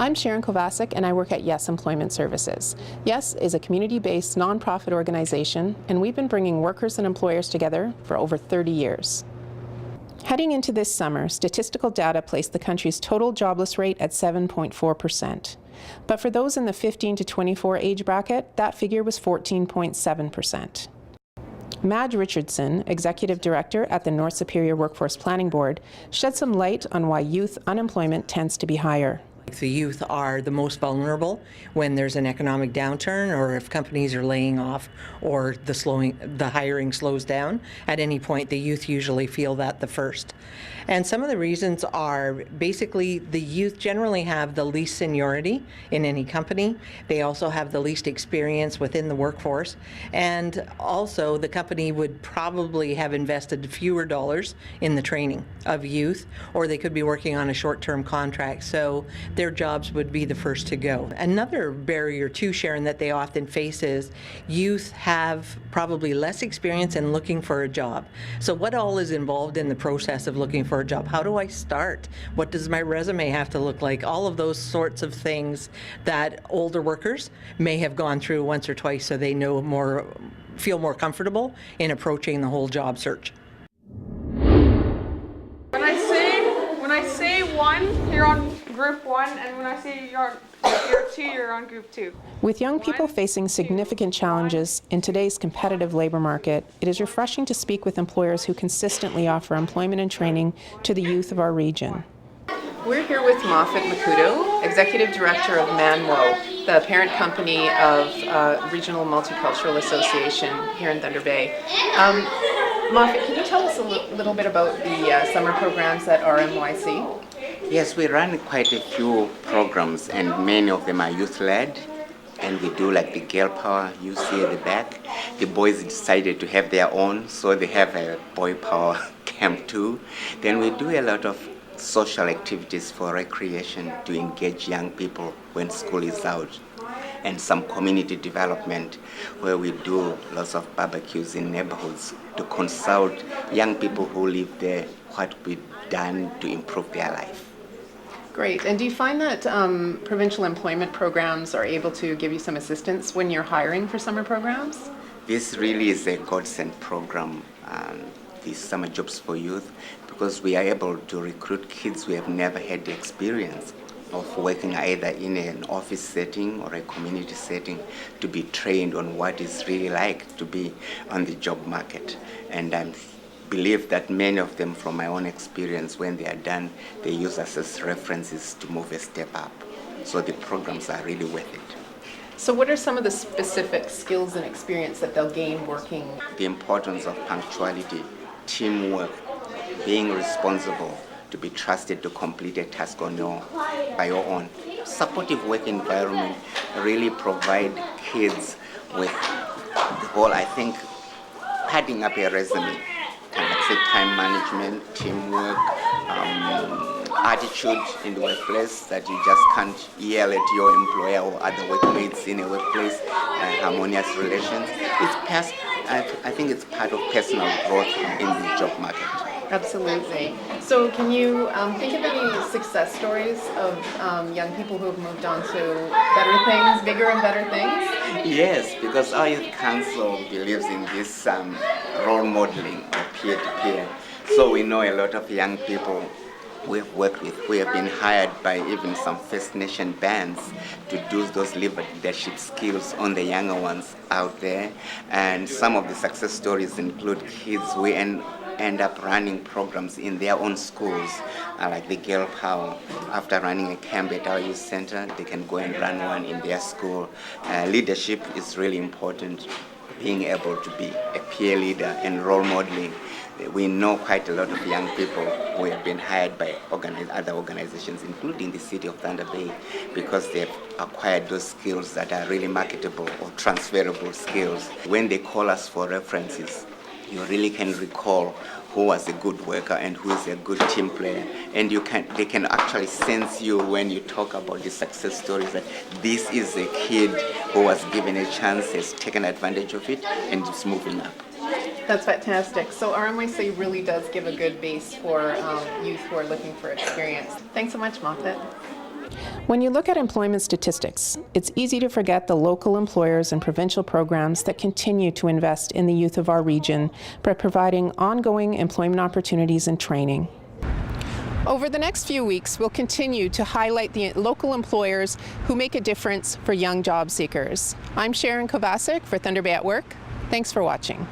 I'm Sharon Kovacic, and I work at Yes Employment Services. Yes is a community-based nonprofit organization, and we've been bringing workers and employers together for over 30 years. Heading into this summer, statistical data placed the country's total jobless rate at 7.4%. But for those in the 15 to 24 age bracket, that figure was 14.7%. Madge Richardson, Executive Director at the North Superior Workforce Planning Board, shed some light on why youth unemployment tends to be higher. The youth are the most vulnerable when there's an economic downturn, or if companies are laying off, or the hiring slows down. At any point, the youth usually feel that the first. And some of the reasons are basically the youth generally have the least seniority in any company. They also have the least experience within the workforce. And also the company would probably have invested fewer dollars in the training of youth, or they could be working on a short-term contract. So their jobs would be the first to go. Another barrier too, Sharon, that they often face is youth have probably less experience in looking for a job. So what all is involved in the process of looking for a job? How do I start? What does my resume have to look like? All of those sorts of things that older workers may have gone through once or twice, so they know more, feel more comfortable in approaching the whole job search. When I say one, you're on group one, and when I say you're two, you're on group two. With young people facing significant challenges in today's competitive labor market, it is refreshing to speak with employers who consistently offer employment and training to the youth of our region. We're here with Moffat Makuto, Executive Director of ManMo, the parent company of Regional Multicultural Association here in Thunder Bay. Moffat, can you tell us a little bit about the summer programs at RMYC? Yes, we run quite a few programs, and many of them are youth-led. And we do like the Girl Power you see at the back. The boys decided to have their own, so they have a Boy Power camp too. Then we do a lot of social activities for recreation to engage young people when school is out. And some community development where we do lots of barbecues in neighborhoods to consult young people who live there what we've done to improve their life. Great. And do you find that provincial employment programs are able to give you some assistance when you're hiring for summer programs? This really is a godsend program, these summer jobs for youth, because we are able to recruit kids who have never had the experience of working either in an office setting or a community setting to be trained on what it's really like to be on the job market. And I believe that many of them, from my own experience, when they are done, they use us as references to move a step up. So the programs are really worth it. So what are some of the specific skills and experience that they'll gain working? The importance of punctuality, teamwork, being responsible, to be trusted to complete a task by your own. Supportive work environment really provide kids with the whole, I think, padding up a resume. Say time management, teamwork, attitude in the workplace, that you just can't yell at your employer or other workmates in a workplace, harmonious relations. I think it's part of personal growth in the job market. Absolutely. So can you think of any success stories of young people who have moved on to better things, bigger and better things? Yes, because our youth council believes in this role modeling or peer-to-peer. So we know a lot of young people we've worked with who have been hired by even some First Nation bands to do those leadership skills on the younger ones out there. And some of the success stories include kids who end up running programs in their own schools, like the Girl Power. After running a camp at our youth center, they can go and run one in their school. Leadership is really important, being able to be a peer leader and role modeling. We know quite a lot of young people who have been hired by other organizations, including the city of Thunder Bay, because they've acquired those skills that are really marketable or transferable skills. When they call us for references, you really can recall who was a good worker and who is a good team player, and they can actually sense you when you talk about the success stories that this is a kid who was given a chance, has taken advantage of it, and is moving up. That's fantastic. So RMYC really does give a good base for youth who are looking for experience. Thanks so much, Moffat. When you look at employment statistics, it's easy to forget the local employers and provincial programs that continue to invest in the youth of our region by providing ongoing employment opportunities and training. Over the next few weeks, we'll continue to highlight the local employers who make a difference for young job seekers. I'm Sharon Kovacic for Thunder Bay at Work. Thanks for watching.